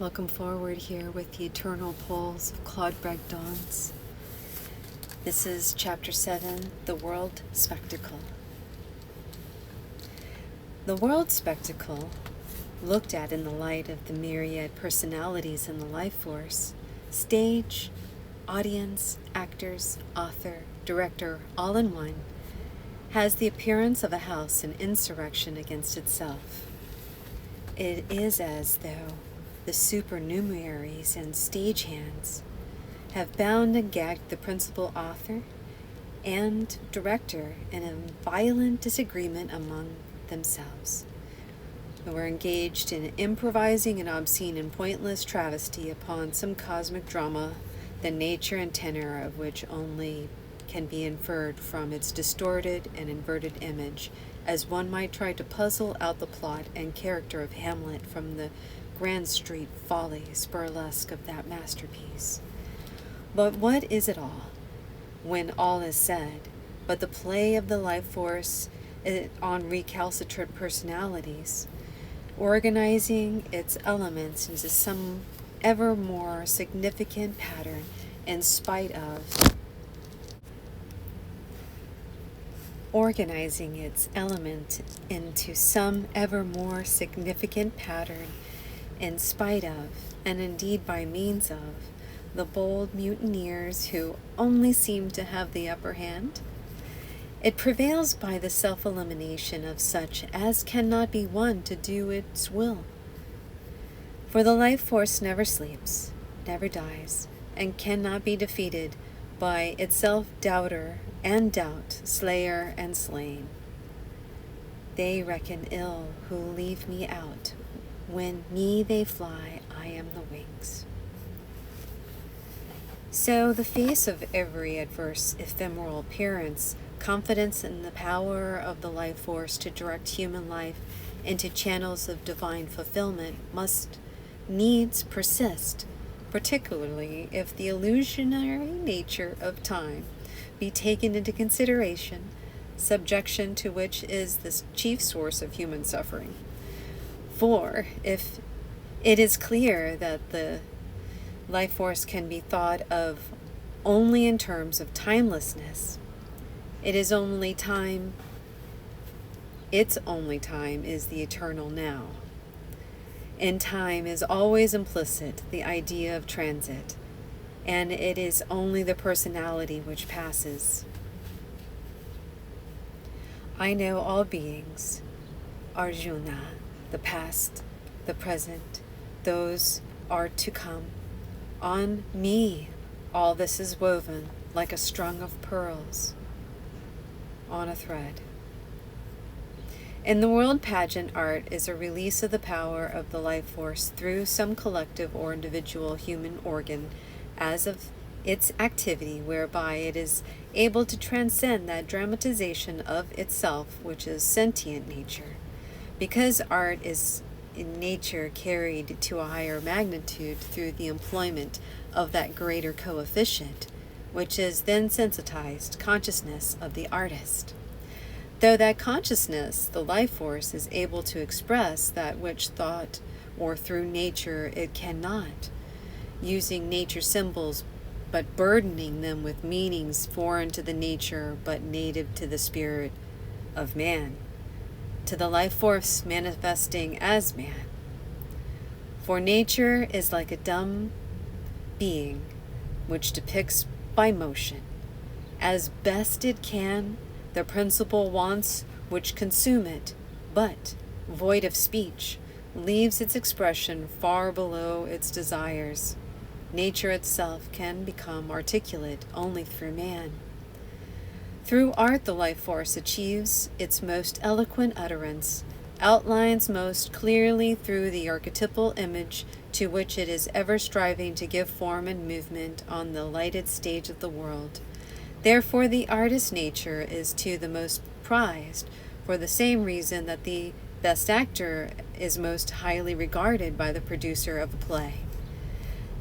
Welcome forward here with the eternal poles of Claude Bragdon's. This is Chapter 7, The World Spectacle. The world spectacle, looked at in the light of the myriad personalities in the life force, stage, audience, actors, author, director, all in one, has the appearance of a house in insurrection against itself. It is as though the supernumeraries and stagehands have bound and gagged the principal author and director in a violent disagreement among themselves, who are engaged in improvising an obscene and pointless travesty upon some cosmic drama, the nature and tenor of which only can be inferred from its distorted and inverted image, as one might try to puzzle out the plot and character of Hamlet from the Grand Street follies burlesque of that masterpiece. But what is it all, when all is said, but the play of the life force on recalcitrant personalities, organizing its elements into some ever more significant pattern in spite of organizing its element into some ever more significant pattern in spite of, and indeed by means of, the bold mutineers who only seem to have the upper hand? It prevails by the self-elimination of such as cannot be won to do its will. For the life force never sleeps, never dies, and cannot be defeated by itself doubter and doubt, slayer and slain. They reckon ill who leave me out. When me they fly, I am the wings. So the face of every adverse ephemeral appearance, confidence in the power of the life force to direct human life into channels of divine fulfillment, must needs persist, particularly if the illusionary nature of time be taken into consideration, subjection to which is the chief source of human suffering. For if it is clear that the life force can be thought of only in terms of timelessness, its only time is the eternal now. In time is always implicit the idea of transit, and it is only the personality which passes. I know all beings, Arjuna, the past, the present, those are to come. On me all this is woven like a strung of pearls on a thread. In the world pageant, art is a release of the power of the life force through some collective or individual human organ as of its activity, whereby it is able to transcend that dramatization of itself which is sentient nature. Because art is in nature carried to a higher magnitude through the employment of that greater coefficient, which is then sensitized consciousness of the artist. Though that consciousness, the life force, is able to express that which thought or through nature it cannot, using nature symbols but burdening them with meanings foreign to the nature but native to the spirit of man, to the life force manifesting as man. For nature is like a dumb being which depicts by motion, as best it can, the principal wants which consume it, but, void of speech, leaves its expression far below its desires. Nature itself can become articulate only through man. Through art the life force achieves its most eloquent utterance, outlines most clearly through the archetypal image to which it is ever striving to give form and movement on the lighted stage of the world. Therefore the artist's nature is to the most prized, for the same reason that the best actor is most highly regarded by the producer of a play.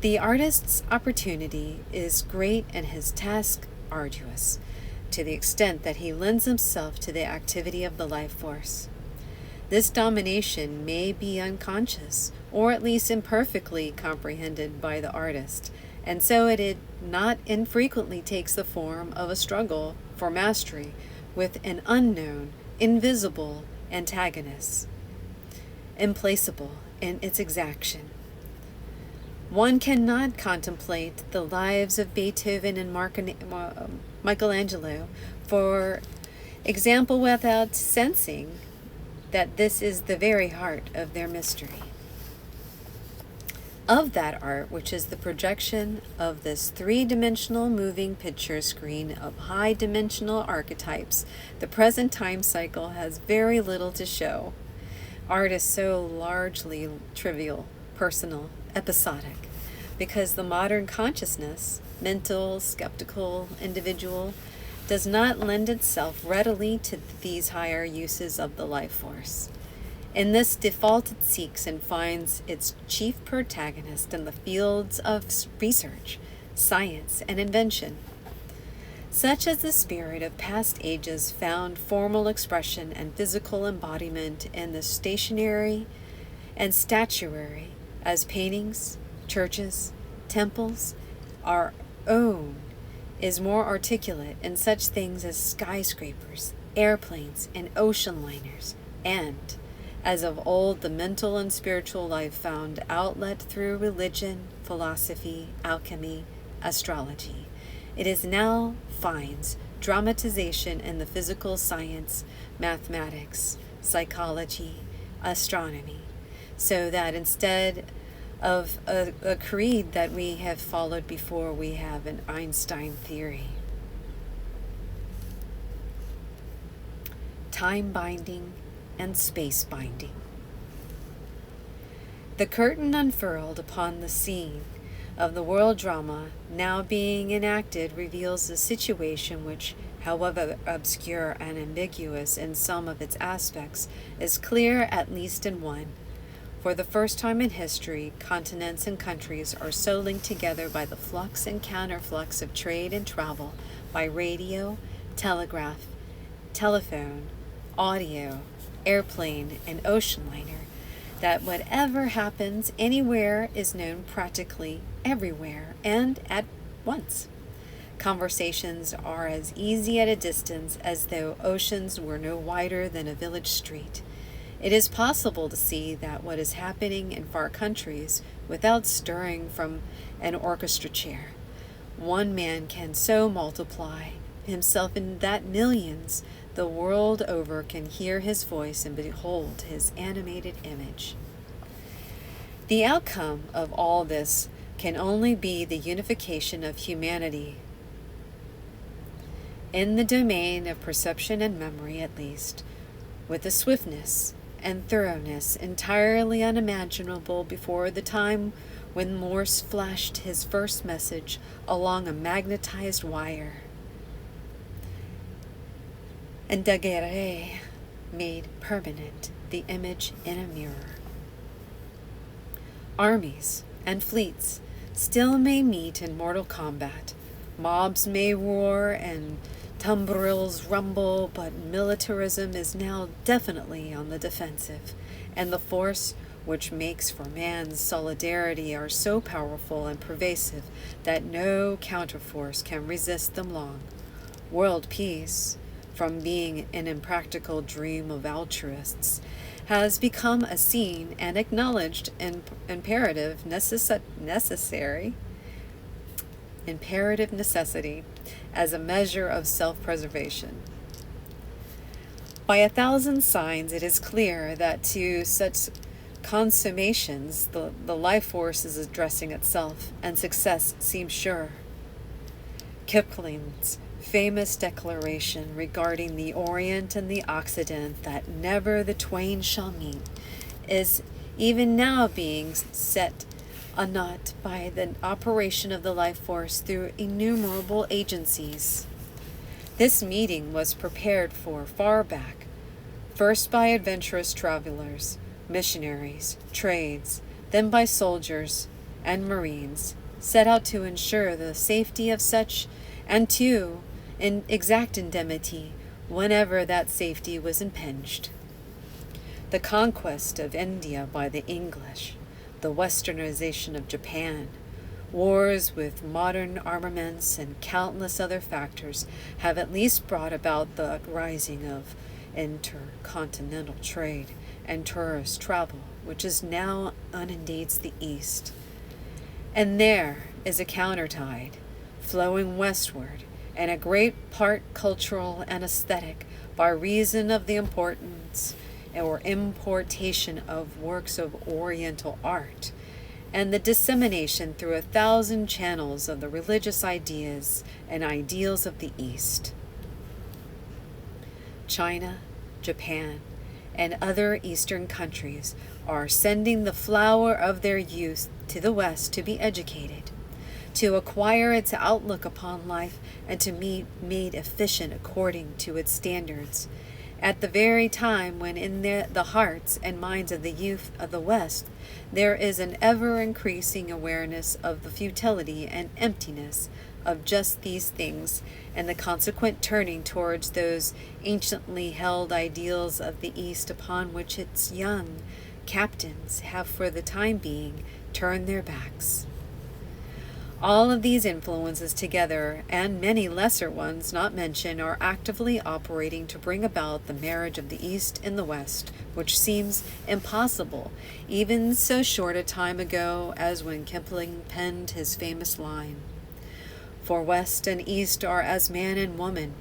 The artist's opportunity is great and his task arduous, to the extent that he lends himself to the activity of the life force. This domination may be unconscious, or at least imperfectly comprehended by the artist, and so it not infrequently takes the form of a struggle for mastery with an unknown, invisible antagonist, implacable in its exaction. One cannot contemplate the lives of Beethoven and Michelangelo, for example, without sensing that this is the very heart of their mystery. Of that art, which is the projection of this three-dimensional moving picture screen of high-dimensional archetypes, the present time cycle has very little to show. Art is so largely trivial, personal, episodic, because the modern consciousness, mental, skeptical, individual, does not lend itself readily to these higher uses of the life force. In this default it seeks and finds its chief protagonist in the fields of research, science, and invention. Such as the spirit of past ages found formal expression and physical embodiment in the stationery and statuary, as paintings, churches, temples, our own is more articulate in such things as skyscrapers, airplanes, and ocean liners, and, as of old, the mental and spiritual life found outlet through religion, philosophy, alchemy, astrology. It is now finds dramatization in the physical science, mathematics, psychology, astronomy, so that instead of a creed that we have followed before, we have an Einstein theory. Time binding and space binding. The curtain unfurled upon the scene of the world drama now being enacted reveals a situation which, however obscure and ambiguous in some of its aspects, is clear at least in one. For the first time in history, continents and countries are so linked together by the flux and counterflux of trade and travel, by radio, telegraph, telephone, audio, airplane, and ocean liner, that whatever happens anywhere is known practically everywhere and at once. Conversations are as easy at a distance as though oceans were no wider than a village street. It is possible to see that what is happening in far countries without stirring from an orchestra chair. One man can so multiply himself in that millions the world over can hear his voice and behold his animated image. The outcome of all this can only be the unification of humanity. In the domain of perception and memory, at least, with a swiftness and thoroughness entirely unimaginable before the time when Morse flashed his first message along a magnetized wire, and Daguerre made permanent the image in a mirror. Armies and fleets still may meet in mortal combat. Mobs may roar and tumbrils rumble, but militarism is now definitely on the defensive, and the force which makes for man's solidarity are so powerful and pervasive that no counterforce can resist them long. World peace, from being an impractical dream of altruists, has become a seen and acknowledged imperative necessity as a measure of self-preservation. By 1,000 signs, it is clear that to such consummations the life force is addressing itself, and success seems sure. Kipling's famous declaration regarding the Orient and the Occident, that never the twain shall meet, is even now being set anknot by the operation of the life force through innumerable agencies. This meeting was prepared for far back, first by adventurous travelers, missionaries, trades, then by soldiers and marines, set out to ensure the safety of such, and to exact indemnity whenever that safety was impinged. the conquest of India by the English, the westernization of Japan, wars with modern armaments, and countless other factors have at least brought about the rising of intercontinental trade and tourist travel, which is now inundates the East. And there is a countertide flowing westward, and a great part cultural and aesthetic, by reason of the importance or importation of works of Oriental art, and the dissemination through 1,000 channels of the religious ideas and ideals of the East. China, Japan, and other Eastern countries are sending the flower of their youth to the West to be educated, to acquire its outlook upon life, and to be made efficient according to its standards, at the very time when in the hearts and minds of the youth of the West there is an ever-increasing awareness of the futility and emptiness of just these things, and the consequent turning towards those anciently held ideals of the East upon which its young captains have for the time being turned their backs. All of these influences together, and many lesser ones not mentioned, are actively operating to bring about the marriage of the East and the West, which seems impossible even so short a time ago as when Kipling penned his famous line, "For West and East are as man and woman.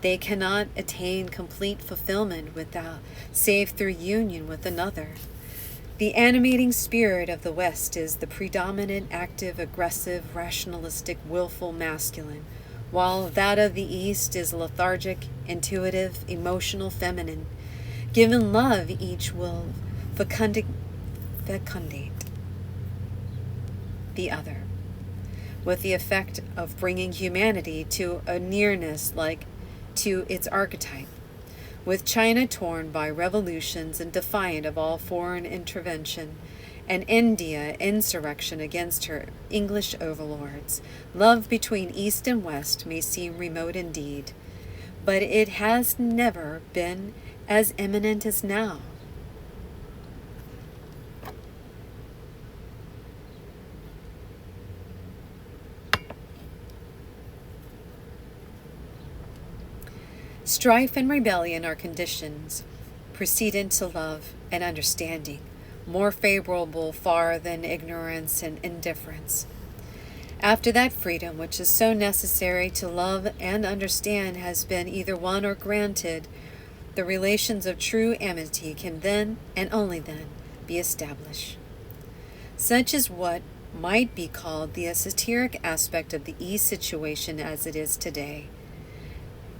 They cannot attain complete fulfillment without, save through union with another. The animating spirit of the West is the predominant, active, aggressive, rationalistic, willful masculine, while that of the East is lethargic, intuitive, emotional, feminine. Given love, each will fecundate the other, with the effect of bringing humanity to a nearness like to its archetype. With China torn by revolutions and defiant of all foreign intervention, and India insurrection against her English overlords, love between East and West may seem remote indeed, but it has never been as imminent as now. Strife and rebellion are conditions precedent to love and understanding, more favorable far than ignorance and indifference. After that freedom which is so necessary to love and understand has been either won or granted, the relations of true amity can then, and only then, be established. Such is what might be called the esoteric aspect of the East situation as it is today.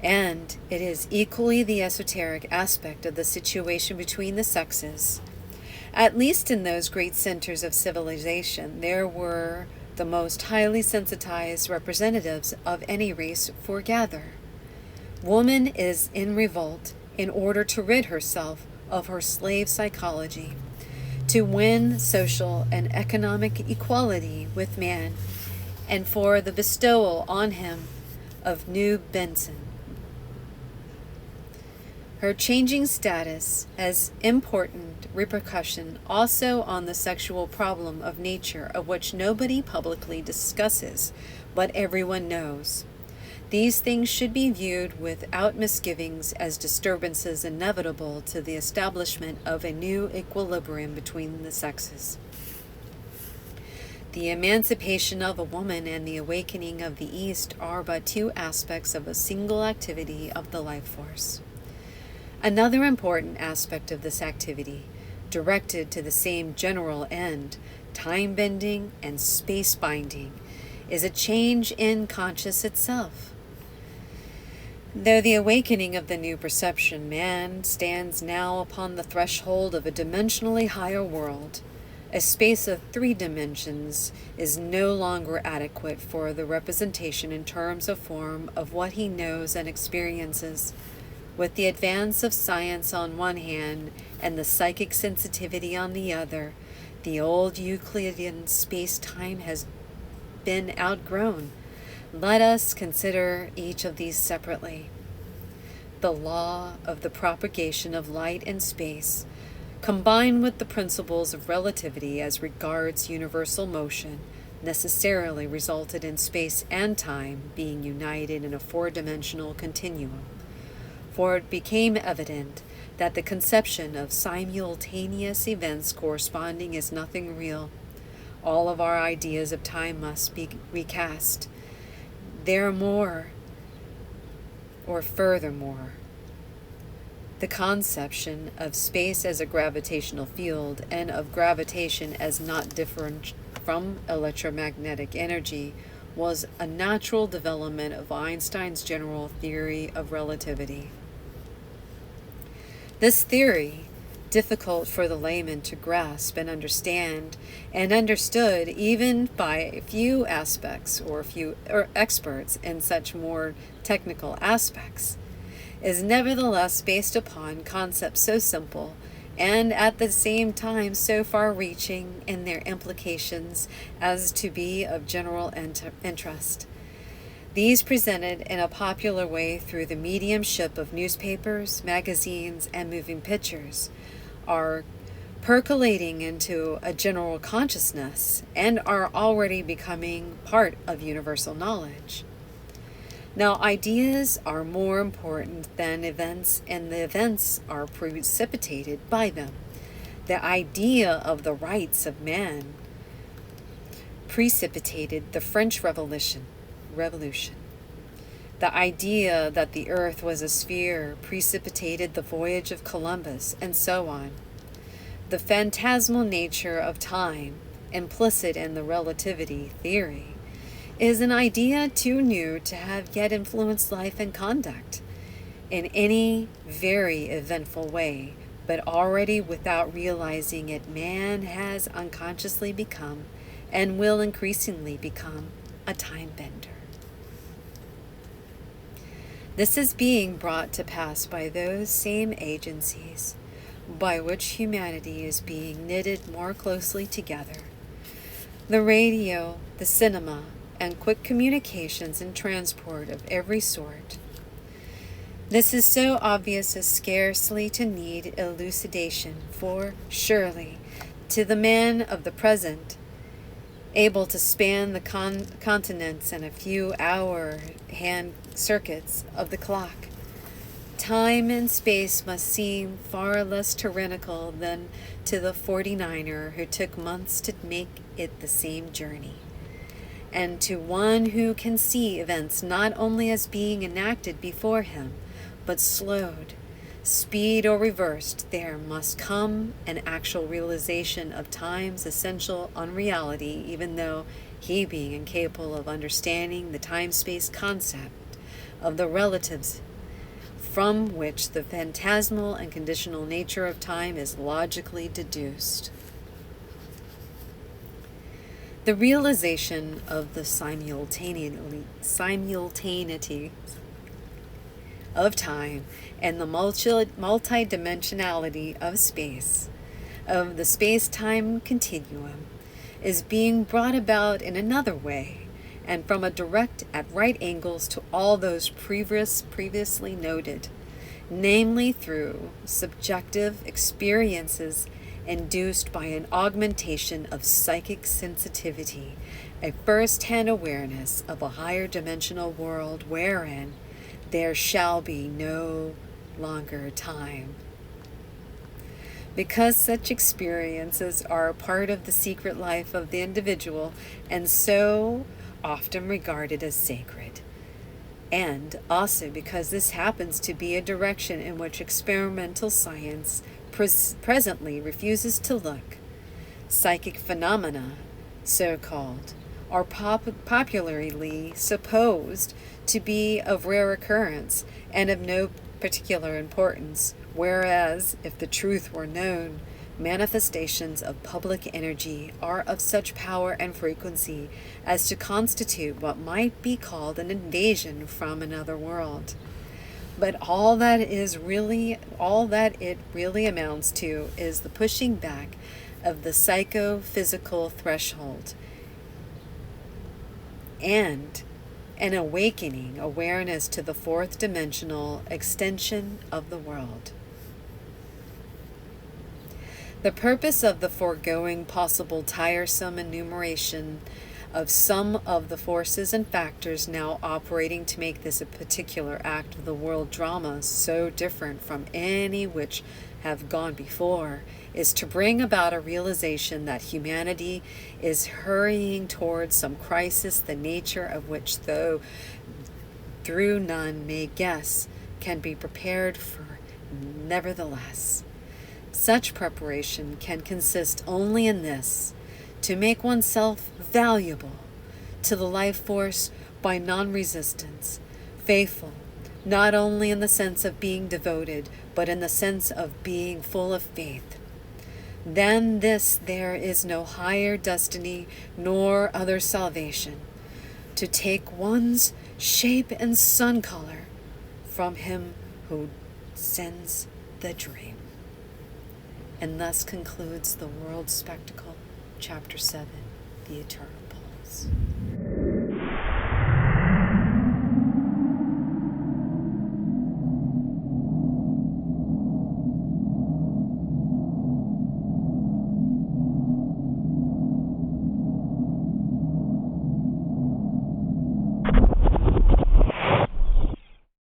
And it is equally the esoteric aspect of the situation between the sexes. At least in those great centers of civilization, there were the most highly sensitized representatives of any race foregather. Woman is in revolt in order to rid herself of her slave psychology, to win social and economic equality with man, and for the bestowal on him of new benson. Her changing status has important repercussion also on the sexual problem of nature, of which nobody publicly discusses, but everyone knows. These things should be viewed without misgivings as disturbances inevitable to the establishment of a new equilibrium between the sexes. The emancipation of a woman and the awakening of the East are but two aspects of a single activity of the life force. Another important aspect of this activity, directed to the same general end, time-bending and space-binding, is a change in conscience itself. Though the awakening of the new perception, man stands now upon the threshold of a dimensionally higher world. A space of 3 dimensions is no longer adequate for the representation in terms of form of what he knows and experiences. With the advance of science on one hand and the psychic sensitivity on the other, the old Euclidean space-time has been outgrown. Let us consider each of these separately. The law of the propagation of light in space combined with the principles of relativity as regards universal motion, necessarily resulted in space and time being united in a four-dimensional continuum. For it became evident that the conception of simultaneous events corresponding is nothing real. All of our ideas of time must be recast. Furthermore, the conception of space as a gravitational field and of gravitation as not different from electromagnetic energy was a natural development of Einstein's general theory of relativity. This theory, difficult for the layman to grasp and understand, and understood even by a few aspects or experts in such more technical aspects, is nevertheless based upon concepts so simple and at the same time so far-reaching in their implications as to be of general interest. These presented in a popular way through the mediumship of newspapers, magazines, and moving pictures are percolating into a general consciousness and are already becoming part of universal knowledge. Now, ideas are more important than events, and the events are precipitated by them. The idea of the rights of man precipitated the French Revolution. The idea that the earth was a sphere precipitated the voyage of Columbus, and so on. The phantasmal nature of time, implicit in the relativity theory, is an idea too new to have yet influenced life and conduct in any very eventful way, but already without realizing it, man has unconsciously become, and will increasingly become, a time bender. This is being brought to pass by those same agencies by which humanity is being knitted more closely together. The radio, the cinema, and quick communications and transport of every sort. This is so obvious as scarcely to need elucidation, for surely, to the man of the present, able to span the continents in a few hour hand circuits of the clock, time and space must seem far less tyrannical than to the 49er who took months to make it the same journey. And to one who can see events not only as being enacted before him, but slowed, speed or reversed, there must come an actual realization of time's essential unreality, even though he being incapable of understanding the time-space concept of the relatives from which the phantasmal and conditional nature of time is logically deduced. The realization of the simultaneity of time and the multidimensionality of space, of the space-time continuum, is being brought about in another way, and from a direct at right angles to all those previously noted, namely through subjective experiences induced by an augmentation of psychic sensitivity, a first-hand awareness of a higher dimensional world wherein there shall be no longer time. Because such experiences are a part of the secret life of the individual and so often regarded as sacred, and also because this happens to be a direction in which experimental science presently refuses to look, psychic phenomena, so-called, are popularly supposed to be of rare occurrence and of no particular importance, whereas, if the truth were known, manifestations of public energy are of such power and frequency as to constitute what might be called an invasion from another world. But all that it really amounts to is the pushing back of the psychophysical threshold and an awakening awareness to the fourth dimensional extension of the world. The purpose of the foregoing possible tiresome enumeration of some of the forces and factors now operating to make this a particular act of the world drama so different from any which have gone before is to bring about a realization that humanity is hurrying towards some crisis, the nature of which, though through none may guess, can be prepared for nevertheless. Such preparation can consist only in this: to make oneself valuable to the life force by non-resistance, faithful, not only in the sense of being devoted, but in the sense of being full of faith. Than this there is no higher destiny nor other salvation: to take one's shape and sun color from him who sends the dream. And thus concludes the World Spectacle, Chapter 7, The Eternal Poles.